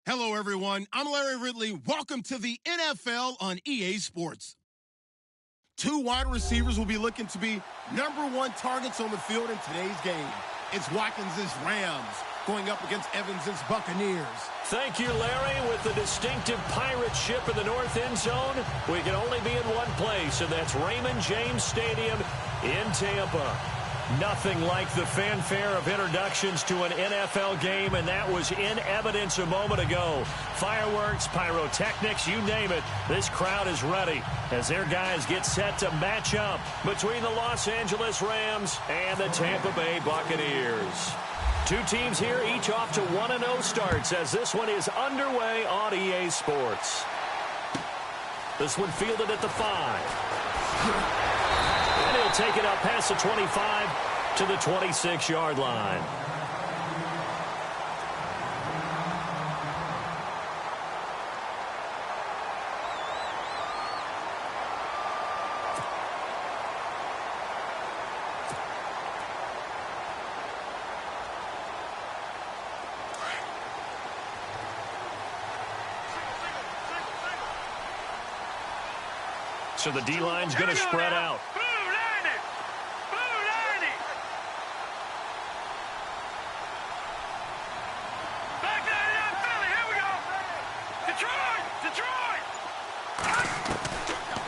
Hello, everyone. I'm Larry Ridley. Welcome to the NFL on EA Sports. Two wide receivers will be looking to be #1 targets on the field in today's game. It's Watkins' Rams going up against Evans' Buccaneers. Thank you, Larry. With the distinctive pirate ship in the north end zone, we can only be in one place, and that's Raymond James Stadium in Tampa. Nothing like the fanfare of introductions to an NFL game, and that was in evidence a moment ago. Fireworks, pyrotechnics, you name it. This crowd is ready as their guys get set to match up between the Los Angeles Rams and the Tampa Bay Buccaneers. Two teams here, each off to 1-0 starts as this one is underway on EA Sports. This one fielded at the 5. And he'll take it up past the 25 to the 26-yard line. So the D-line's going to spread out.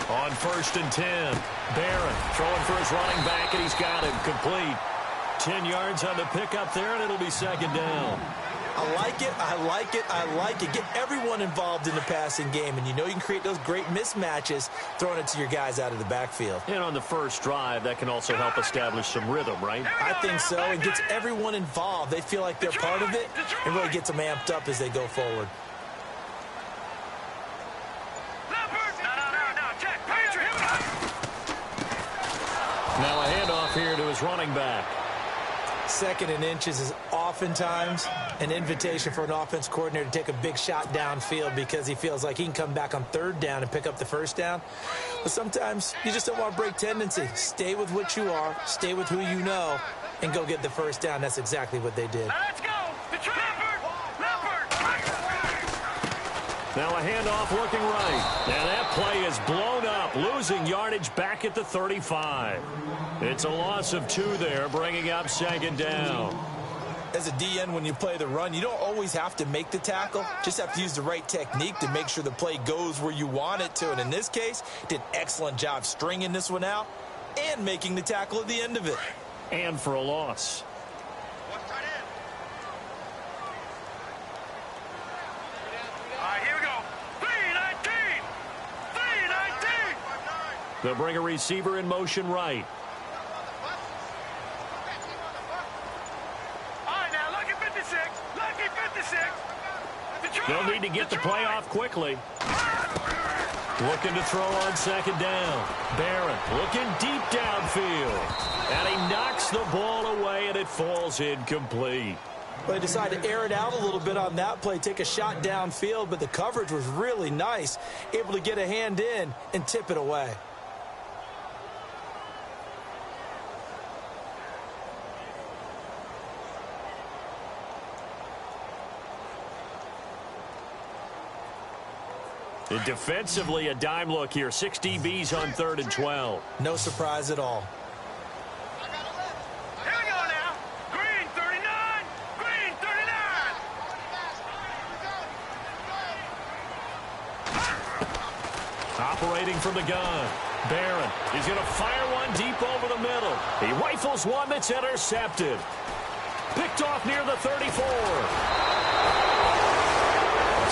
On 1st and 10, Barron throwing for his running back, and he's got him complete. 10 yards on the pickup there, and it'll be 2nd down. I like it, I like it, I like it. Get everyone involved in the passing game, and you know you can create those great mismatches throwing it to your guys out of the backfield. And on the first drive, that can also help establish some rhythm, right? I think so. It gets everyone involved. They feel like they're part of it, and really gets them amped up as they go forward. Now a handoff here to his running back. 2nd and inches is oftentimes an invitation for an offense coordinator to take a big shot downfield because he feels like he can come back on 3rd down and pick up the 1st down. But sometimes you just don't want to break tendency. Stay with what you are, stay with who you know, and go get the 1st down. That's exactly what they did. Let's go! Now a handoff looking right. And that play is blown up, losing yardage back at the 35. It's a loss of 2 there, bringing up 2nd down. As a DN, when you play the run, you don't always have to make the tackle. Just have to use the right technique to make sure the play goes where you want it to. And in this case, did an excellent job stringing this one out and making the tackle at the end of it. And for a loss. They'll bring a receiver in motion right. All right, now, lucky 56. Lucky 56. They'll need to get the play off quickly. Looking to throw on 2nd down. Barron looking deep downfield. And he knocks the ball away, and it falls incomplete. Well, they decided to air it out a little bit on that play, take a shot downfield, but the coverage was really nice. Able to get a hand in and tip it away. And defensively, a dime look here. 6 DBs on 3rd and 12. No surprise at all. Here we go now. Green 39. Green 39. Operating from the gun. Barron, he's going to fire one deep over the middle. He rifles one that's intercepted. Picked off near the 34.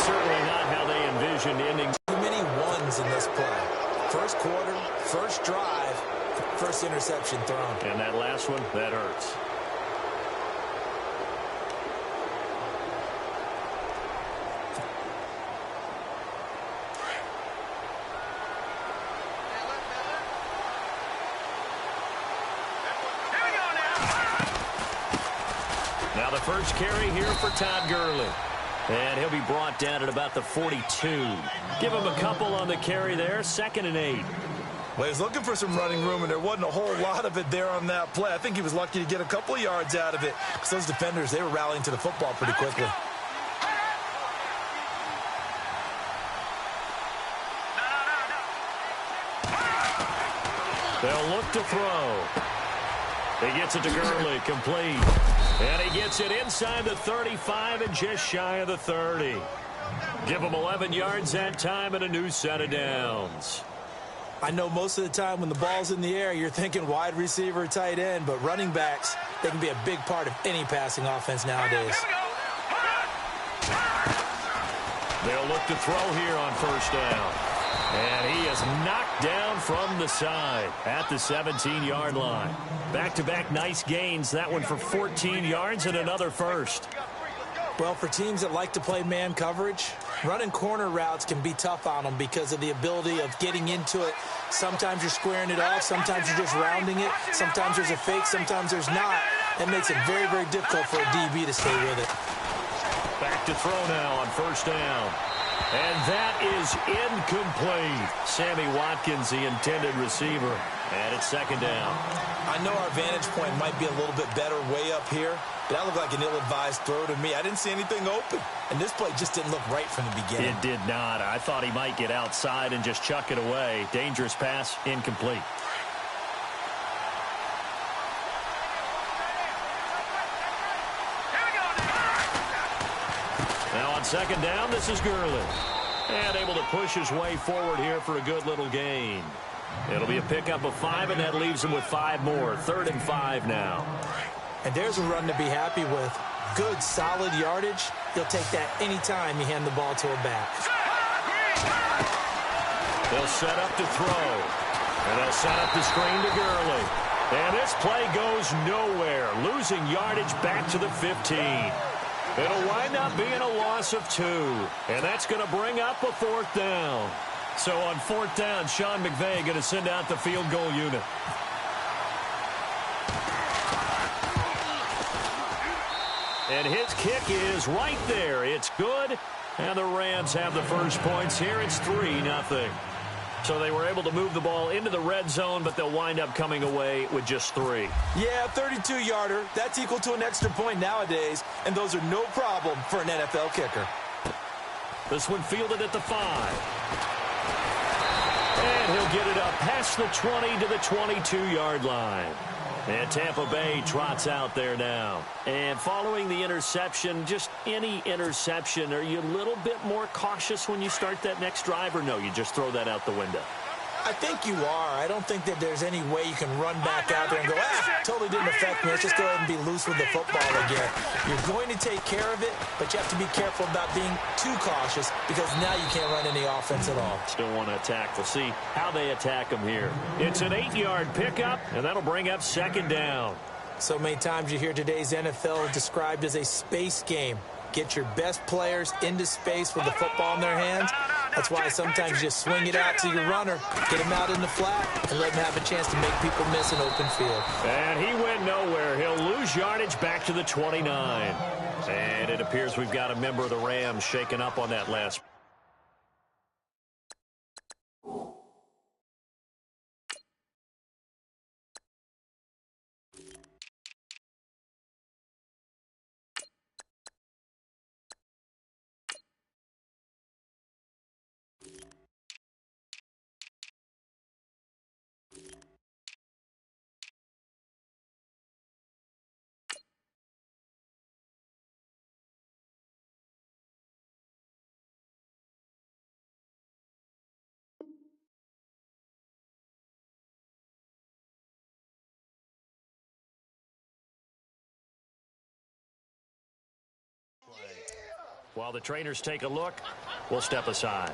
Certainly not how they envisioned ending. Too many ones in this play. First quarter, first drive, first interception thrown. And that last one, that hurts. Now the first carry here for Todd Gurley. And he'll be brought down at about the 42. Give him a couple on the carry there. 2nd and 8. Well, he was looking for some running room, and there wasn't a whole lot of it there on that play. I think he was lucky to get a couple of yards out of it because those defenders, they were rallying to the football pretty quickly. They'll look to throw. He gets it to Gurley, complete. And he gets it inside the 35 and just shy of the 30. Give him 11 yards that time and a new set of downs. I know most of the time when the ball's in the air, you're thinking wide receiver, tight end, but running backs, they can be a big part of any passing offense nowadays. They'll look to throw here on first down. And he is knocked down from the side at the 17-yard line. Back-to-back nice gains. That one for 14 yards and another first. Well, for teams that like to play man coverage, running corner routes can be tough on them because of the ability of getting into it. Sometimes you're squaring it off. Sometimes you're just rounding it. Sometimes there's a fake. Sometimes there's not. That makes it very, very difficult for a DB to stay with it. Back to throw now on first down. And that is incomplete. Sammy Watkins, the intended receiver. And it's second down. I know our vantage point might be a little bit better way up here, but that looked like an ill-advised throw to me. I didn't see anything open. And this play just didn't look right from the beginning. It did not. I thought he might get outside and just chuck it away. Dangerous pass, incomplete. Now on second down, this is Gurley. And able to push his way forward here for a good little gain. It'll be a pickup of 5, and that leaves him with 5 more. 3rd and 5 now. And there's a run to be happy with. Good, solid yardage. He'll take that anytime you hand the ball to a back. They'll set up to throw. And they'll set up the screen to Gurley. And this play goes nowhere. Losing yardage back to the 15. It'll wind up being a loss of 2. And that's going to bring up a 4th down. So on 4th down, Sean McVay going to send out the field goal unit. And his kick is right there. It's good. And the Rams have the first points here. It's 3-0. So they were able to move the ball into the red zone, but they'll wind up coming away with just 3. Yeah, 32-yarder. That's equal to an extra point nowadays, and those are no problem for an NFL kicker. This one fielded at the 5. And he'll get it up past the 20 to the 22-yard line. And Tampa Bay trots out there now. And following the interception, just any interception, are you a little bit more cautious when you start that next drive, or no, you just throw that out the window? I think you are. I don't think that there's any way you can run back out there and go, totally didn't affect me. Let's just go ahead and be loose with the football again. You're going to take care of it, but you have to be careful about being too cautious because now you can't run any offense at all. Still want to attack. We'll see how they attack them here. It's an 8-yard pickup, and that'll bring up second down. So many times you hear today's NFL described as a space game. Get your best players into space with the football in their hands. That's why sometimes you just swing it out to your runner, get him out in the flat, and let him have a chance to make people miss an open field. And he went nowhere. He'll lose yardage back to the 29. And it appears we've got a member of the Rams shaken up on that last. While the trainers take a look, we'll step aside.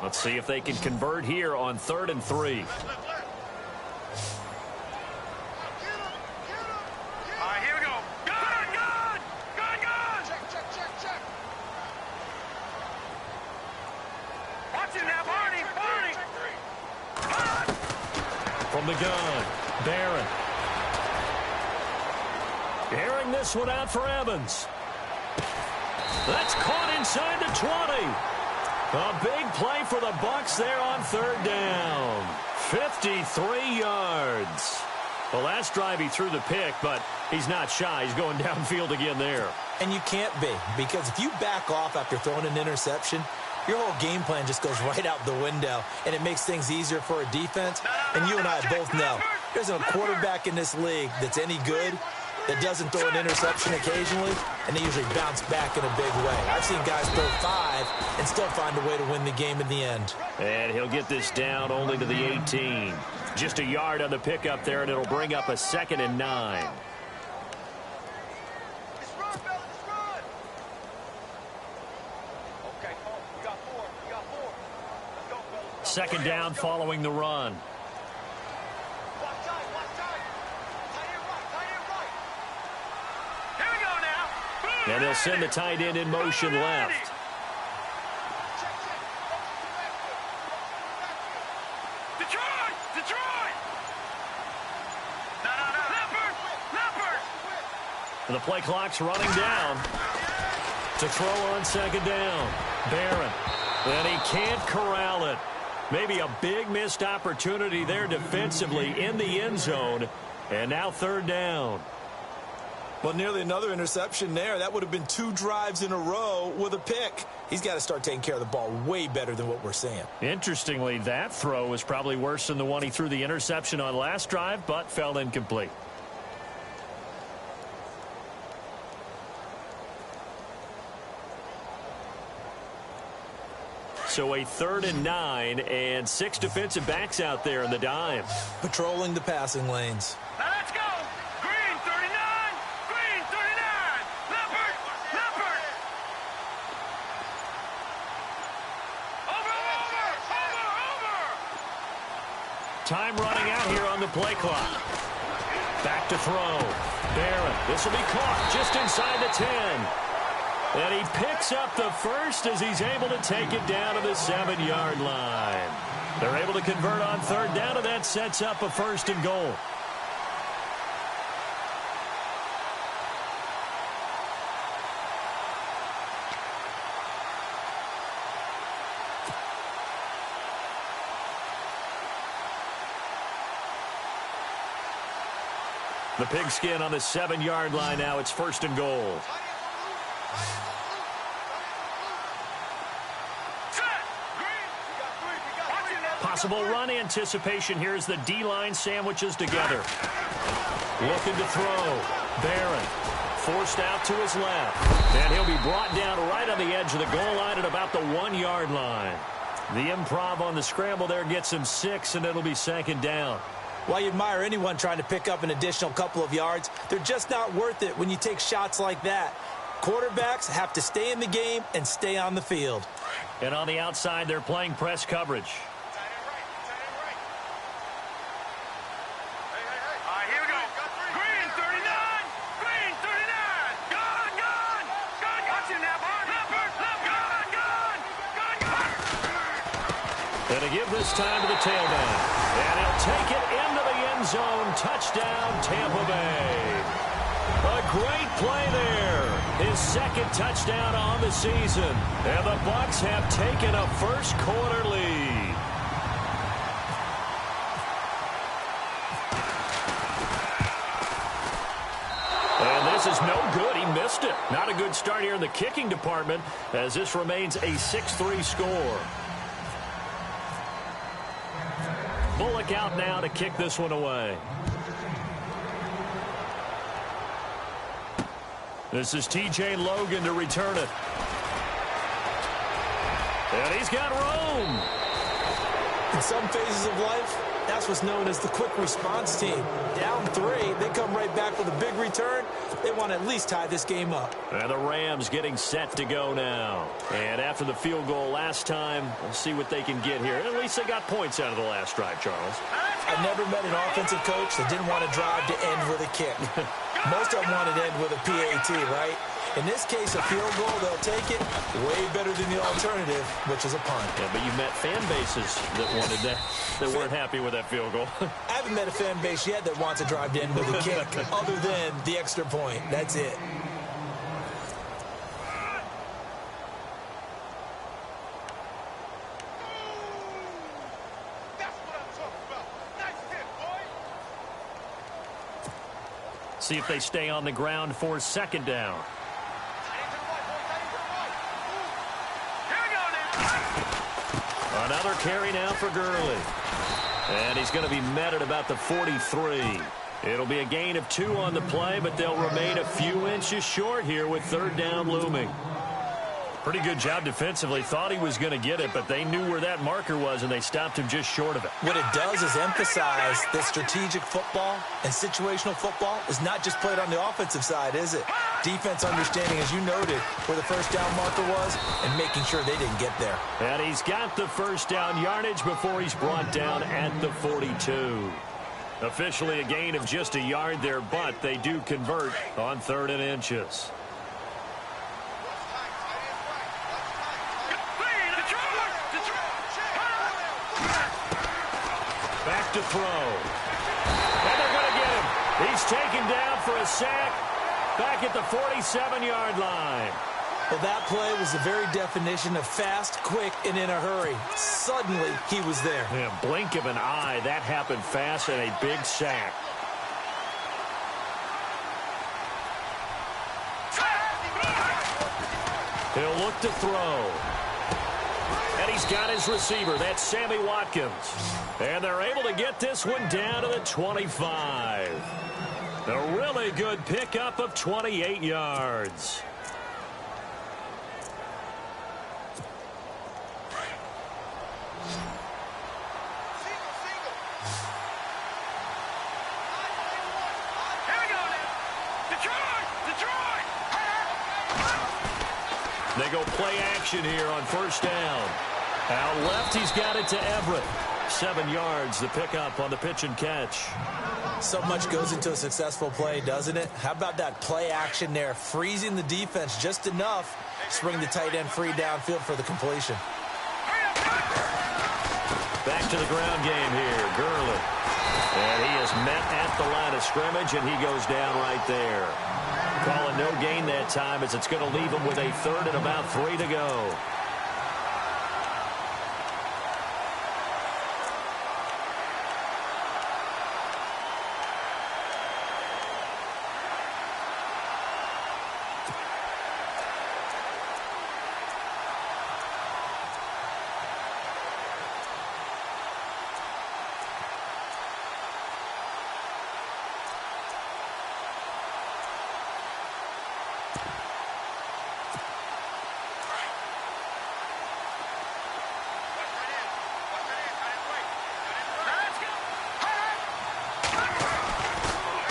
Let's see if they can convert here on 3rd and 3. All right, here we go. Gun! Check. Watch him now, Barney. From the gun, Barron. Airing this one out for Evans. That's caught inside the 20. A big play for the Bucs there on 3rd down. 53 yards. Well, last drive he threw the pick, but he's not shy. He's going downfield again there. And you can't be, because if you back off after throwing an interception, your whole game plan just goes right out the window, and it makes things easier for a defense. And you and I both know there's a quarterback in this league that's any good that doesn't throw an interception occasionally, and they usually bounce back in a big way. I've seen guys throw 5 and still find a way to win the game in the end. And he'll get this down only to the 18. Just a yard on the pickup there, and it'll bring up a 2nd and 9. Second down following the run. And they'll send the tight end in motion left. And the play clock's running down. To throw on second down. Barron. And he can't corral it. Maybe a big missed opportunity there defensively in the end zone. And now third down. Well, nearly another interception there. That would have been 2 drives in a row with a pick. He's got to start taking care of the ball way better than what we're seeing. Interestingly, that throw was probably worse than the one he threw the interception on last drive, but fell incomplete. So a 3rd and 9 and 6 defensive backs out there in the dime. Patrolling the passing lanes. Now let's go. Green 39. Green 39. Leopard. Leopard. Over. Time running out here on the play clock. Back to throw. Barron. This will be caught just inside the 10. And he picks up the first as he's able to take it down to the 7-yard line. They're able to convert on third down, and that sets up a 1st and goal. The pigskin on the 7-yard line now. It's 1st and goal. Possible run anticipation here as the D-line sandwiches together. Looking to throw. Barron forced out to his left. And he'll be brought down right on the edge of the goal line at about the 1-yard line. The improv on the scramble there gets him 6, and it'll be 2nd down. While you admire anyone trying to pick up an additional couple of yards, they're just not worth it when you take shots like that. Quarterbacks have to stay in the game and stay on the field. And on the outside, they're playing press coverage. And to give this time to the tailback. And he'll take it into the end zone. Touchdown, Tampa Bay. A great play there. His 2nd touchdown on the season. And the Bucs have taken a first-quarter lead. And this is no good. He missed it. Not a good start here in the kicking department as this remains a 6-3 score. Bullock out now to kick this one away. This is T.J. Logan to return it. And he's got room. In some phases of life, that's what's known as the quick response team. Down 3, they come right back with a big return. They want to at least tie this game up. And the Rams getting set to go now. And after the field goal last time, we'll see what they can get here. At least they got points out of the last drive, Charles. I've never met an offensive coach that didn't want to drive to end with a kick. Most of them want to end with a PAT, right? In this case, a field goal, they'll take it way better than the alternative, which is a punt. Yeah, but you met fan bases that wanted that, that weren't happy with that field goal. I haven't met a fan base yet that wants to drive to end with a kick other than the extra point. That's it. See if they stay on the ground for second down. Another carry now for Gurley. And he's going to be met at about the 43. It'll be a gain of 2 on the play, but they'll remain a few inches short here with third down looming. Pretty good job defensively. Thought he was going to get it, but they knew where that marker was, and they stopped him just short of it. What it does is emphasize that strategic football and situational football is not just played on the offensive side, is it? Defense understanding, as you noted, where the first down marker was and making sure they didn't get there. And he's got the first down yardage before he's brought down at the 42. Officially a gain of just a yard there, but they do convert on 3rd and inches. Back to throw. And they're going to get him. He's taken down for a sack back at the 47-yard line. Well, that play was the very definition of fast, quick, and in a hurry. Suddenly, he was there. Yeah, blink of an eye. That happened fast and a big sack. He'll look to throw. And he's got his receiver. That's Sammy Watkins. And they're able to get this one down to the 25. A really good pickup of 28 yards. They go play action here on first down. Out left, he's got it to Everett. 7 yards, the pickup on the pitch and catch. So much goes into a successful play, doesn't it? How about that play action there, freezing the defense just enough to bring the tight end free downfield for the completion. Back to the ground game here, Gurley. And he is met at the line of scrimmage, and he goes down right there. Calling no gain that time as it's going to leave him with a 3rd and about 3 to go.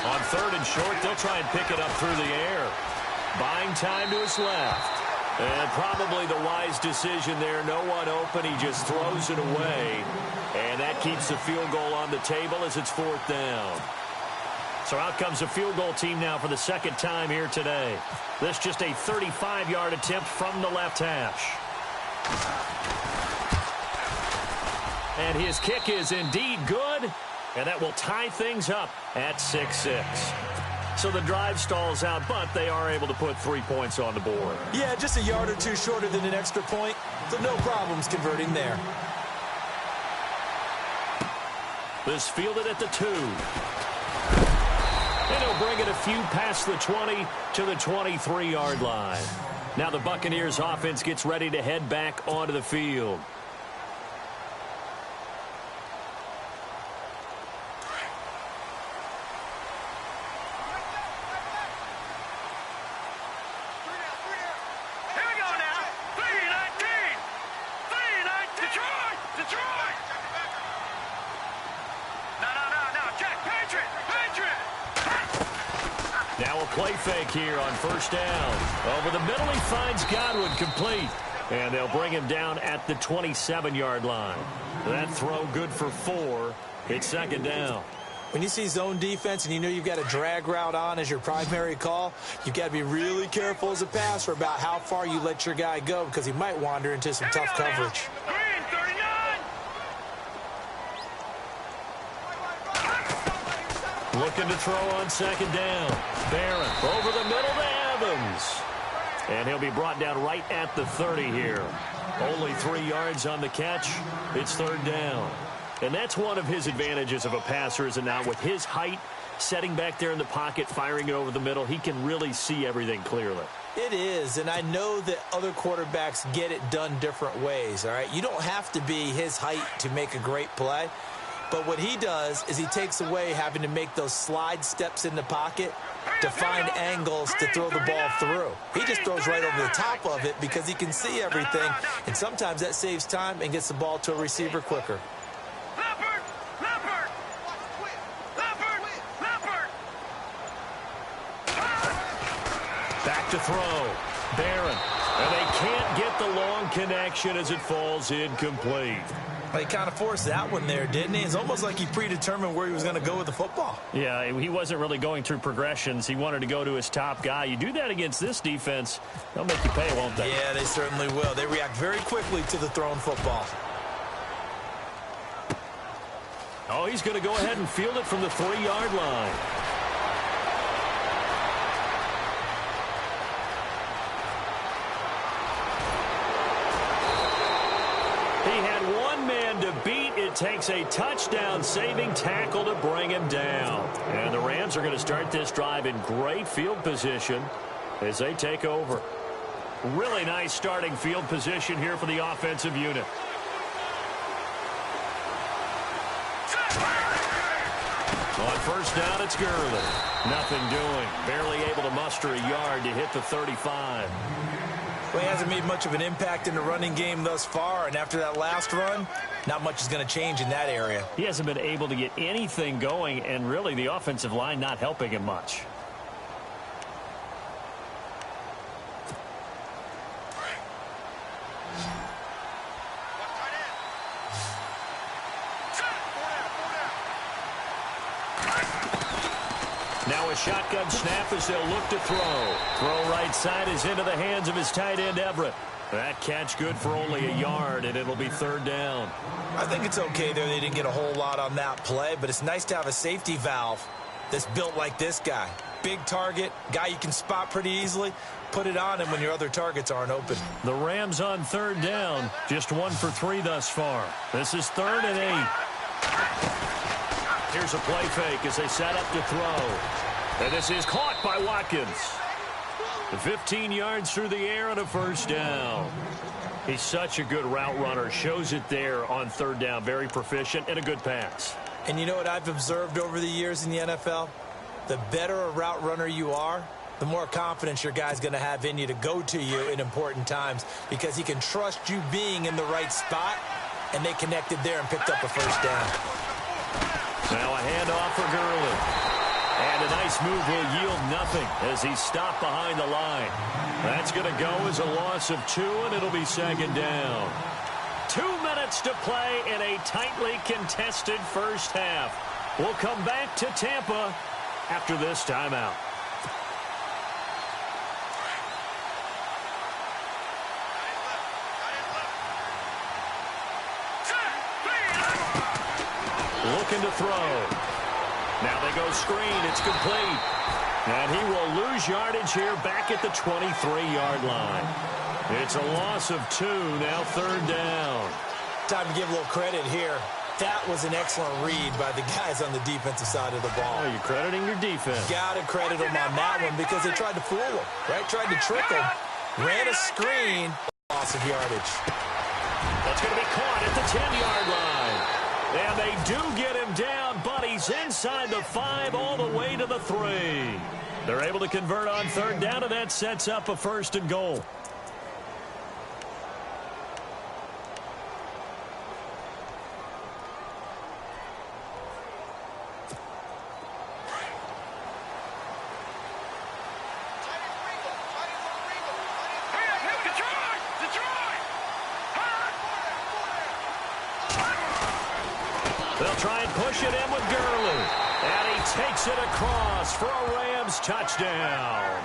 On 3rd and short, they'll try and pick it up through the air. Buying time to his left. And probably the wise decision there. No one open. He just throws it away. And that keeps the field goal on the table as it's 4th down. So out comes a field goal team now for the 2nd time here today. This just a 35-yard attempt from the left hash. And his kick is indeed good. And that will tie things up at 6-6. So the drive stalls out, but they are able to put 3 points on the board. Yeah, just a yard or 2 shorter than an extra point, so no problems converting there. This fielded at the 2. And he'll bring it a few past the 20 to the 23-yard line. Now the Buccaneers offense gets ready to head back onto the field. Now a play fake here on first down. Over the middle, he finds Godwin complete. And they'll bring him down at the 27-yard line. That throw good for 4. It's 2nd down. When you see zone defense and you know you've got a drag route on as your primary call, you've got to be really careful as a passer about how far you let your guy go because he might wander into some tough coverage. Looking to throw on 2nd down. Barron over the middle to Evans. And he'll be brought down right at the 30 here. Only 3 yards on the catch. It's 3rd down. And that's one of his advantages of a passer, is it not? With his height setting back there in the pocket, firing it over the middle. He can really see everything clearly. It is, and I know that other quarterbacks get it done different ways, all right? You don't have to be his height to make a great play, but what he does is he takes away having to make those slide steps in the pocket to find angles to throw the ball through. He just throws right over the top of it because he can see everything, and sometimes that saves time and gets the ball to a receiver quicker. Back to throw. Barron. And they can't get the long connection as it falls incomplete. Well, he kind of forced that one there, didn't he? It's almost like he predetermined where he was going to go with the football. Yeah, he wasn't really going through progressions. He wanted to go to his top guy. You do that against this defense, they'll make you pay, won't they? Yeah, they certainly will. They react very quickly to the thrown football. Oh, he's going to go ahead and field it from the 3-yard line. He had one man to beat. It takes a touchdown-saving tackle to bring him down. And the Rams are going to start this drive in great field position as they take over. Really nice starting field position here for the offensive unit. On first down, it's Gurley. Nothing doing. Barely able to muster a yard to hit the 35. Well, he hasn't made much of an impact in the running game thus far, and after that last run, not much is going to change in that area. He hasn't been able to get anything going, and really the offensive line not helping him much. Now a shotgun snap as they'll look to throw. Throw right side is into the hands of his tight end, Everett. That catch good for only a yard, and it'll be third down. I think it's okay there. They didn't get a whole lot on that play, but it's nice to have a safety valve that's built like this guy. Big target, guy you can spot pretty easily. Put it on him when your other targets aren't open. The Rams on third down, just 1 for 3 thus far. This is 3rd and 8. Here's a play fake as they set up to throw. And this is caught by Watkins. 15 yards through the air and a first down. He's such a good route runner. Shows it there on third down. Very proficient and a good pass. And you know what I've observed over the years in the NFL? The better a route runner you are, the more confidence your guy's going to have in you to go to you in important times because he can trust you being in the right spot, and they connected there and picked up a first down. Now a handoff for Gurley. And a nice move will yield nothing as he's stopped behind the line. That's going to go as a loss of 2, and it'll be second down. 2 minutes to play in a tightly contested first half. We'll come back to Tampa after this timeout. Looking to throw. Now they go screen. It's complete. And he will lose yardage here back at the 23-yard line. It's a loss of 2. Now third down. Time to give a little credit here. That was an excellent read by the guys on the defensive side of the ball. Oh, you're crediting your defense. Got to credit them on that one because they tried to fool him, right? Tried to trick him. Ran a screen. Loss of yardage. That's going to be caught at the 10-yard line. And they do get him down, but he's inside the 5 all the way to the 3. They're able to convert on third down, and that sets up a first and goal. They'll try and push it in with Gurley. And he takes it across for a Rams touchdown.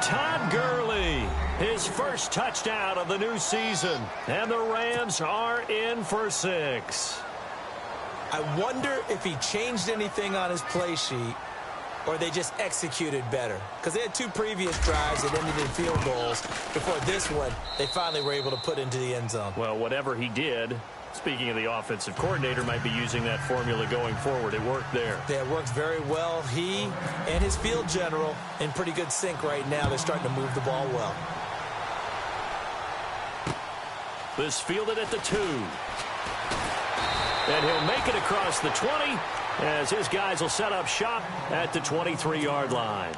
Todd Gurley, his first touchdown of the new season. And the Rams are in for 6. I wonder if he changed anything on his play sheet or they just executed better. Because they had 2 previous drives that ended in field goals. Before this one, they finally were able to put into the end zone. Well, whatever he did, Speaking of the offensive coordinator, might be using that formula going forward. It worked there. Yeah, it worked very well. He and his field general in pretty good sync right now. They're starting to move the ball well. This fielded at the 2. And he'll make it across the 20 as his guys will set up shop at the 23-yard line.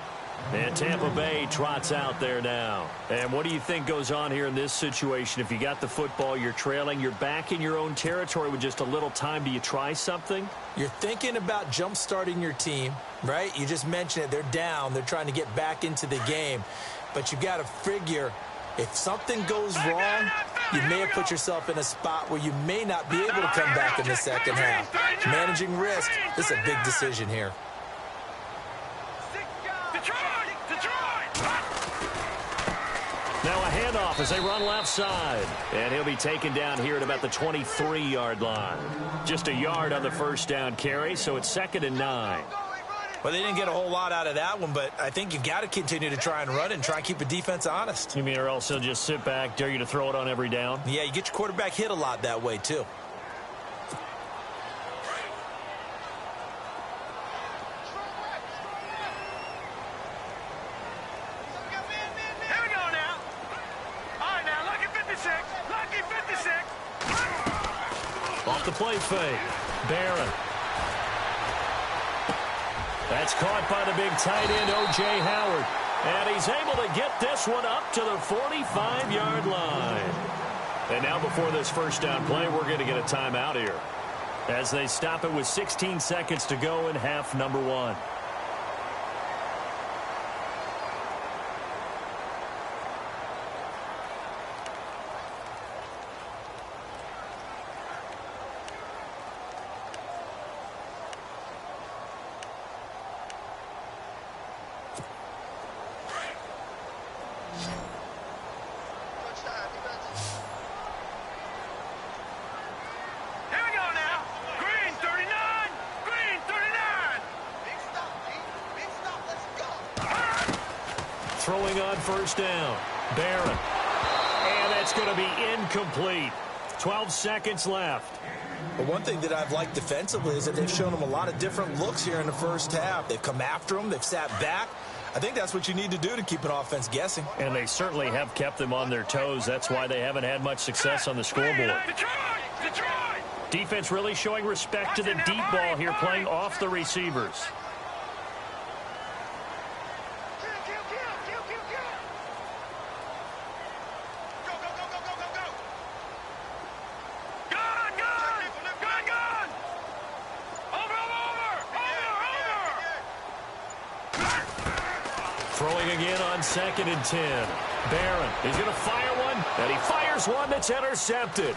And Tampa Bay trots out there now. And what do you think goes on here in this situation? If you got the football, you're trailing, you're back in your own territory with just a little time. Do you try something? You're thinking about jump-starting your team, right? You just mentioned it. They're down. They're trying to get back into the game. But you got to figure if something goes wrong, you may have put yourself in a spot where you may not be able to come back in the second half. Managing risk, this is a big decision here. Now a handoff as they run left side. And he'll be taken down here at about the 23-yard line. Just a yard on the first down carry, so it's 2nd and 9. Well, they didn't get a whole lot out of that one, but I think you've got to continue to try and run and try and keep the defense honest. You mean or else he'll just sit back, dare you to throw it on every down? Yeah, you get your quarterback hit a lot that way, too. Off the play fake. Barron. That's caught by the big tight end, O.J. Howard. And he's able to get this one up to the 45-yard line. And now before this first down play, we're going to get a timeout here as they stop it with 16 seconds to go in half number 1. Throwing on first down. Barron. And that's going to be incomplete. 12 seconds left. But one thing that I've liked defensively is that they've shown them a lot of different looks here in the first half. They've come after them. They've sat back. I think that's what you need to do to keep an offense guessing. And they certainly have kept them on their toes. That's why they haven't had much success on the scoreboard. Defense really showing respect to the deep ball here, playing off the receivers. Throwing again on 2nd and 10. Barron, he's going to fire one, and he fires one that's intercepted.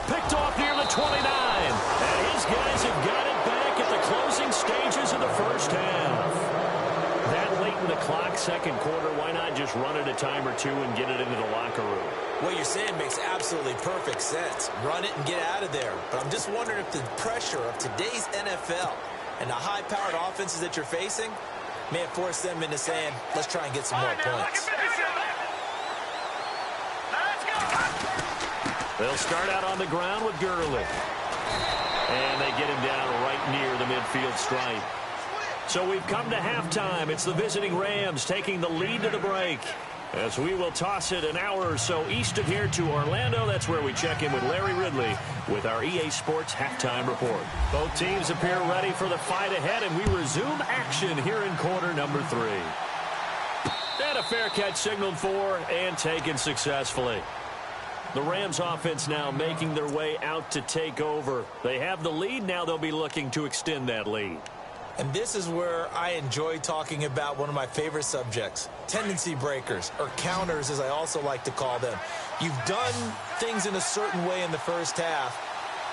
Picked off near the 29. And his guys have got it back at the closing stages of the first half. That late in the clock, second quarter, why not just run it a time or two and get it into the locker room? What you're saying makes absolutely perfect sense. Run it and get out of there. But I'm just wondering if the pressure of today's NFL and the high-powered offenses that you're facing may have forced them into saying, let's try and get some more points. They'll start out on the ground with Gurley. And they get him down right near the midfield stripe. So we've come to halftime. It's the visiting Rams taking the lead to the break. As we will toss it an hour or so east of here to Orlando. That's where we check in with Larry Ridley with our EA Sports Halftime Report. Both teams appear ready for the fight ahead, and we resume action here in quarter number 3. And a fair catch signaled for and taken successfully. The Rams offense now making their way out to take over. They have the lead. Now they'll be looking to extend that lead. And this is where I enjoy talking about one of my favorite subjects, tendency breakers, or counters as I also like to call them. You've done things in a certain way in the first half,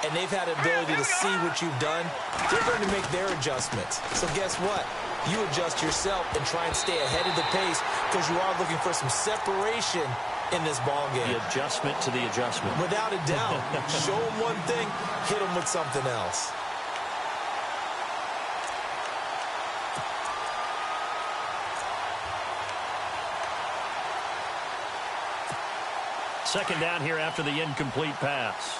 and they've had the ability to see what you've done. They're going to make their adjustments. So guess what? You adjust yourself and try and stay ahead of the pace because you are looking for some separation in this ball game. The adjustment to the adjustment. Without a doubt. Show them one thing, hit them with something else. Second down here after the incomplete pass.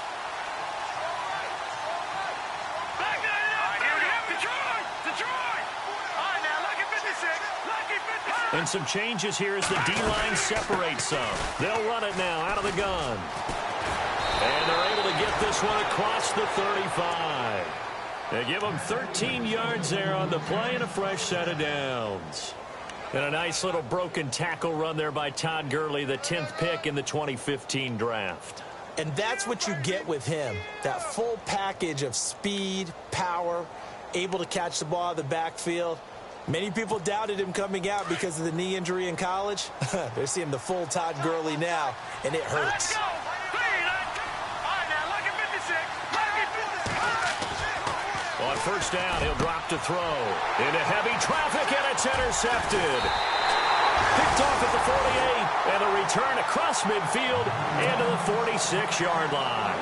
And some changes here as the D-line separates some. They'll run it now out of the gun. And they're able to get this one across the 35. They give them 13 yards there on the play and a fresh set of downs. And a nice little broken tackle run there by Todd Gurley, the 10th pick in the 2015 draft. And that's what you get with him, that full package of speed, power, able to catch the ball out of the backfield. Many people doubted him coming out because of the knee injury in college. They're seeing the full Todd Gurley now, and it hurts. On first down, he'll drop to throw. Into heavy traffic, and it's intercepted. Picked off at the 48, and a return across midfield into the 46-yard line.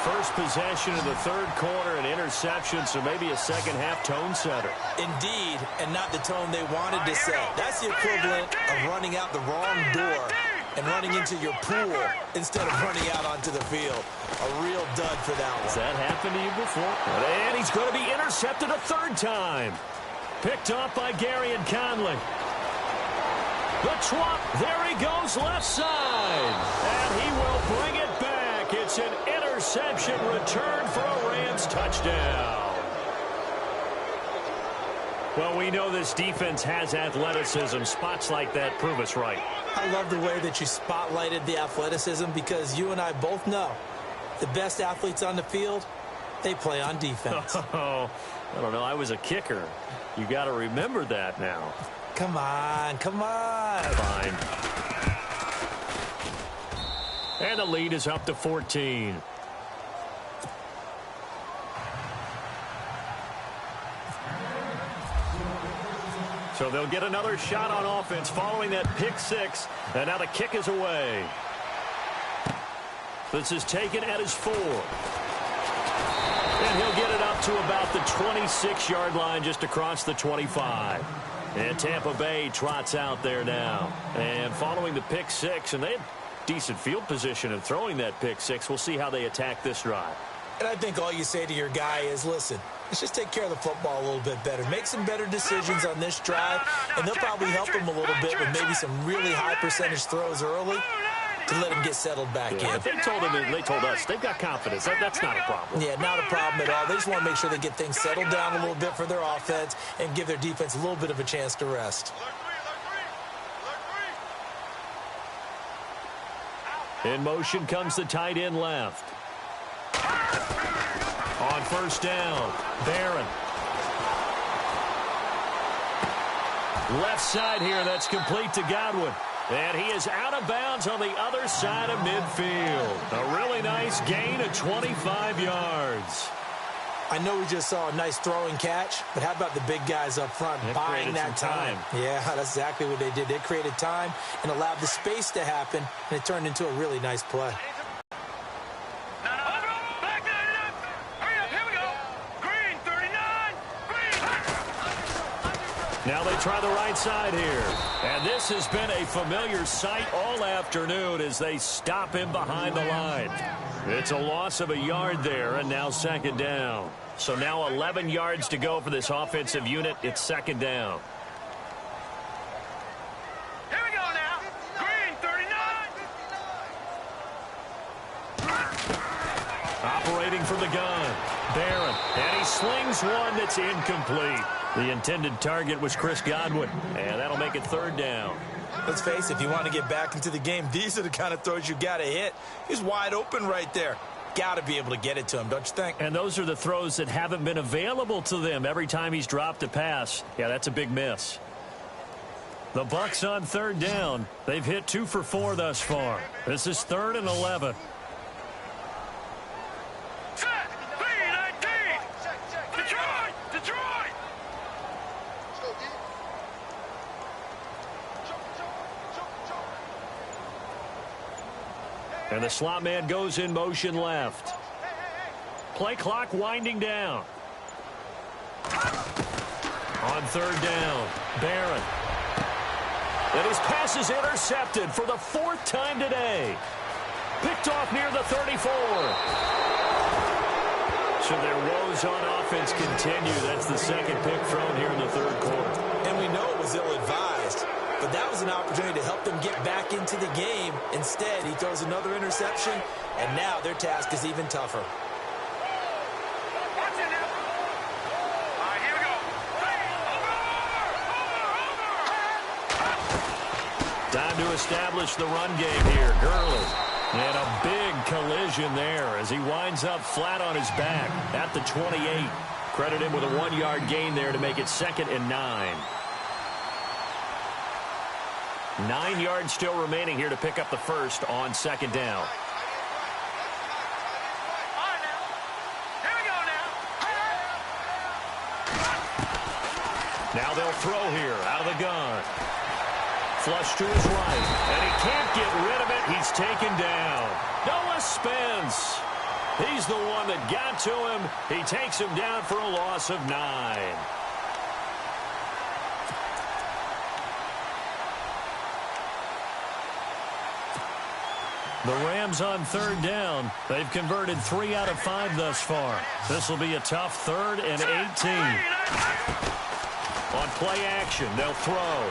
First possession of the third quarter, an interception, so maybe a second-half tone setter. Indeed, and not the tone they wanted to set. That's the equivalent of running out the wrong door and running into your pool instead of running out onto the field. A real dud for that one. Has that happened to you before? And he's going to be intercepted a third time. Picked off by Gary and Conley. The swap, there he goes left side. And he will bring it back. It's an interception return for a Rams touchdown. Well, we know this defense has athleticism. Spots like that prove us right. I love the way that you spotlighted the athleticism because you and I both know the best athletes on the field, they play on defense. Oh, I don't know. I was a kicker. You got to remember that now. Come on, come on. Fine. And the lead is up to 14. So they'll get another shot on offense following that pick six. And now the kick is away. This is taken at his 4. And he'll get it up to about the 26-yard line just across the 25. And Tampa Bay trots out there now. And following the pick six, and they had decent field position in throwing that pick six. We'll see how they attack this drive. And I think all you say to your guy is, listen, let's just take care of the football a little bit better. Make some better decisions on this drive, and they'll probably help him a little bit with maybe some really high percentage throws early to let him get settled back in. They told him, and they told us, they've got confidence. That's not a problem. Yeah, not a problem at all. They just want to make sure they get things settled down a little bit for their offense and give their defense a little bit of a chance to rest. In motion comes the tight end left. On first down, Barron. Left side here, that's complete to Godwin. And he is out of bounds on the other side of midfield. A really nice gain of 25 yards. I know we just saw a nice throwing catch, but how about the big guys up front buying that time? Yeah, that's exactly what they did. They created time and allowed the space to happen, and it turned into a really nice play. Now they try the right side here. And this has been a familiar sight all afternoon as they stop him behind the line. It's a loss of a yard there, and now second down. So now 11 yards to go for this offensive unit. It's second down. Here we go now. Green, 39. Operating from the gun. Barron. And he slings one that's incomplete. The intended target was Chris Godwin. And that'll make it third down. Let's face it, if you want to get back into the game, these are the kind of throws you got to hit. He's wide open right there. Got to be able to get it to him, don't you think? And those are the throws that haven't been available to them every time he's dropped a pass. Yeah, that's a big miss. The Bucs on third down. They've hit 2 for 4 thus far. This is 3rd and 11. Set. B-19. Detroit. Detroit. And the slot man goes in motion left. Play clock winding down. On third down, Barron. And his pass is intercepted for the 4th time today. Picked off near the 34. So their woes on offense continue. That's the second pick thrown here in the third quarter. And we know it was ill-advised, but that was an opportunity to help them get back into the game. Instead, he throws another interception, and now their task is even tougher. Time to establish the run game here. Gurley. And a big collision there as he winds up flat on his back at the 28. Credit him with a 1-yard gain there to make it 2nd and 9. 9 yards still remaining here to pick up the first on 2nd down. Now they'll throw here out of the gun. Flush to his right, and he can't get rid of it. He's taken down. Noah Spence. He's the one that got to him. He takes him down for a loss of 9. The Rams on 3rd down. They've converted 3 out of 5 thus far. This will be a tough 3rd and 18. On play action, they'll throw.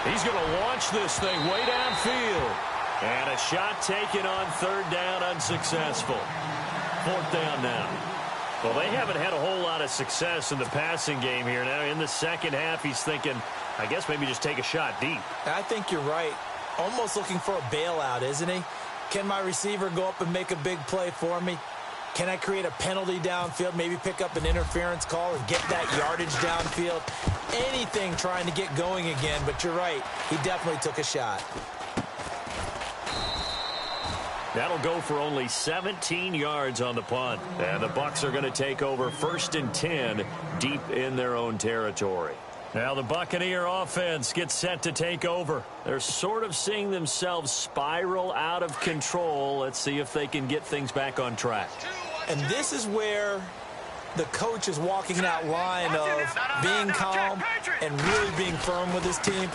He's going to launch this thing way downfield. And a shot taken on 3rd down, unsuccessful. 4th down now. Well, they haven't had a whole lot of success in the passing game here. Now, in the second half, he's thinking, I guess maybe just take a shot deep. I think you're right. Almost looking for a bailout, isn't he? Can my receiver go up and make a big play for me? Can I create a penalty downfield, maybe pick up an interference call and get that yardage downfield? Anything trying to get going again, but you're right. He definitely took a shot. That'll go for only 17 yards on the punt. And the Bucs are going to take over 1st and 10 deep in their own territory. Now the Buccaneer offense gets set to take over. They're sort of seeing themselves spiral out of control. Let's see if they can get things back on track. And this is where the coach is walking that line of being calm and really being firm with his team.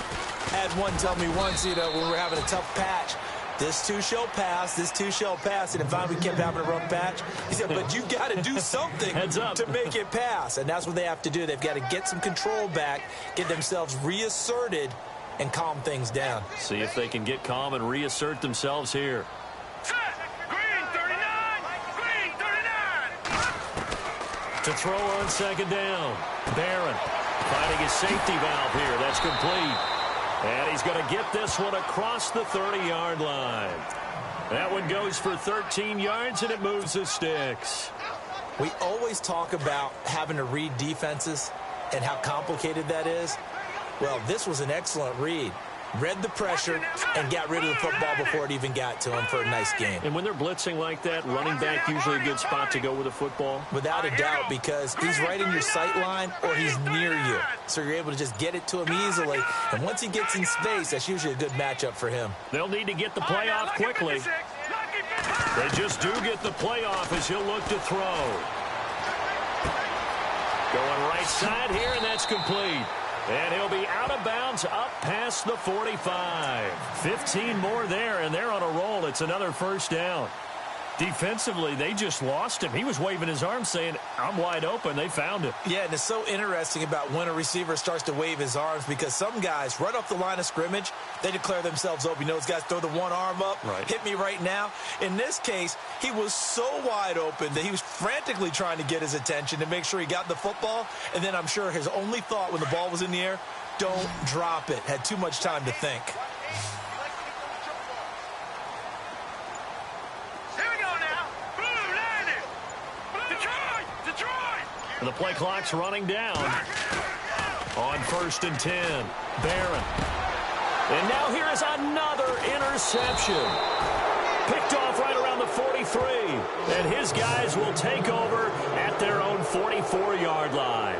I had one tell me once, when we were having a tough patch, this too shall pass, this too shall pass. And if we kept having a rough patch, he said, but you got to do something to make it pass. And that's what they have to do. They've got to get some control back, get themselves reasserted, and calm things down. See if they can get calm and reassert themselves here. Green 39! Green 39! To throw on 2nd down. Barron finding his safety valve here. That's complete. And he's going to get this one across the 30-yard line. That one goes for 13 yards, and it moves the sticks. We always talk about having to read defenses and how complicated that is. Well, this was an excellent read. Read the pressure and got rid of the football before it even got to him for a nice gain. And when they're blitzing like that, running back usually a good spot to go with the football? Without a doubt, because he's right in your sight line or he's near you. So you're able to just get it to him easily. And once he gets in space, that's usually a good matchup for him. They'll need to get the play off quickly. They just do get the play off as he'll look to throw. Going right side here, and that's complete. And he'll be out of bounds up past the 45. 15 more there, and they're on a roll. It's another 1st down. Defensively, they just lost him. He was waving his arms saying, I'm wide open. They found him. Yeah, and it's so interesting about when a receiver starts to wave his arms because some guys, right off the line of scrimmage, they declare themselves open. Those guys throw the one arm up, hit me right now. In this case, he was so wide open that he was frantically trying to get his attention to make sure he got the football. And then I'm sure his only thought when the ball was in the air, don't drop it. Had too much time to think. The play clock's running down on 1st and 10. Barron. And now here is another interception. Picked off right around the 43. And his guys will take over at their own 44-yard line.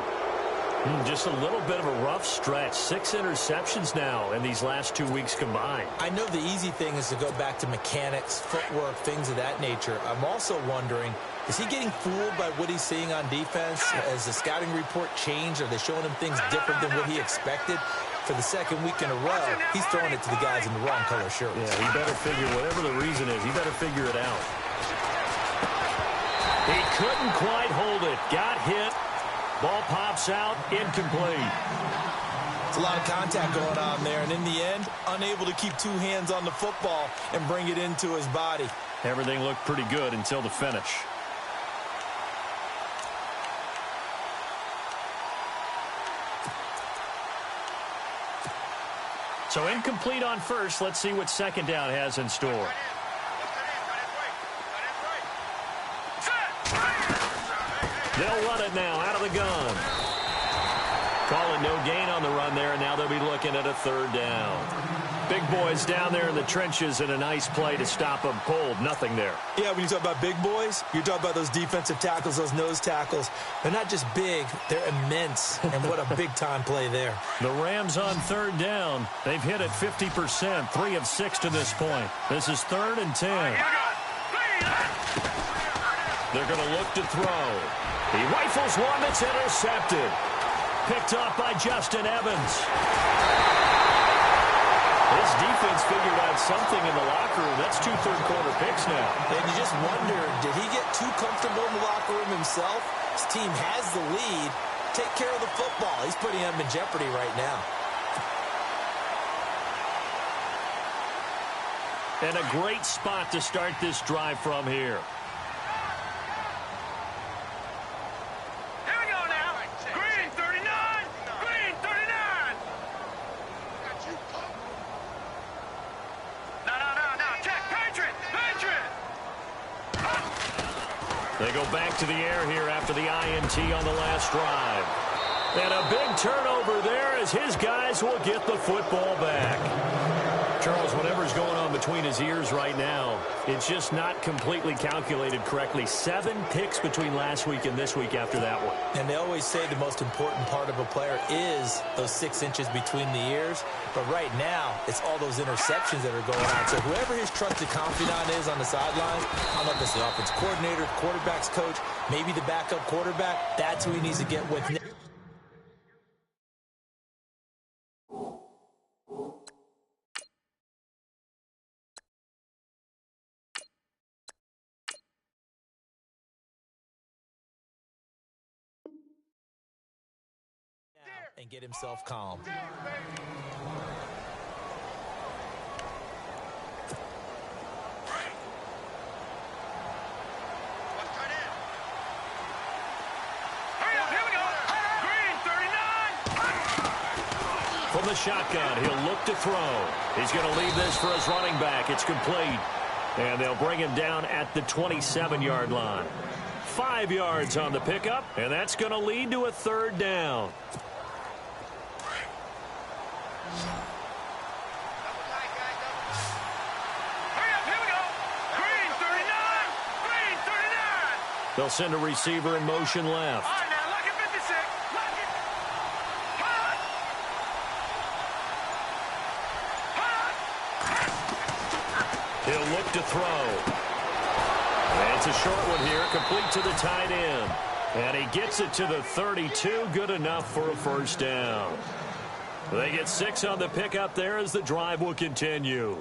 Just a little bit of a rough stretch. 6 interceptions now in these last 2 weeks combined. I know the easy thing is to go back to mechanics, footwork, things of that nature. I'm also wondering, is he getting fooled by what he's seeing on defense? Has the scouting report changed? Are they showing him things different than what he expected? For the 2nd week in a row, he's throwing it to the guys in the wrong color shirts. Yeah, he better figure, whatever the reason is, he better figure it out. He couldn't quite hold it. Got hit. Ball pops out, incomplete. It's a lot of contact going on there, and in the end, unable to keep two hands on the football and bring it into his body. Everything looked pretty good until the finish. So incomplete on first. Let's see what second down has in store. They'll run it now out of the gun. Calling no gain on the run there, and now they'll be looking at a third down. Big boys down there in the trenches, and a nice play to stop them cold. Nothing there. Yeah, when you talk about big boys, you're talking about those defensive tackles, those nose tackles. They're not just big, they're immense, and what a big-time play there. The Rams on third down. They've hit it 50%, 3 of 6 to this point. This is 3rd and 10. They're going to look to throw. He rifles one that's intercepted. Picked off by Justin Evans. His defense figured out something in the locker room. That's 2 third-quarter picks now. And you just wonder, did he get too comfortable in the locker room himself? His team has the lead. Take care of the football. He's putting them in jeopardy right now. And a great spot to start this drive from here. They go back to the air here after the INT on the last drive. And a big turnover there as his guys will get the football back. Charles, whatever's going on between his ears right now, it's just not completely calculated correctly. 7 picks between last week and this week after that one. And they always say the most important part of a player is those 6 inches between the ears. But right now, it's all those interceptions that are going on. So whoever his trusted confidant is on the sidelines, I don't know if it's the offense coordinator, quarterback's coach, maybe the backup quarterback, that's who he needs to get with. And get himself calm. From the shotgun, he'll look to throw. He's going to leave this for his running back. It's complete. And they'll bring him down at the 27-yard line. 5 yards on the pickup, and that's going to lead to a third down. They'll send a receiver in motion left. He'll look to throw. And it's a short one here, complete to the tight end. And he gets it to the 32, good enough for a first down. They get 6 on the pickup there as the drive will continue.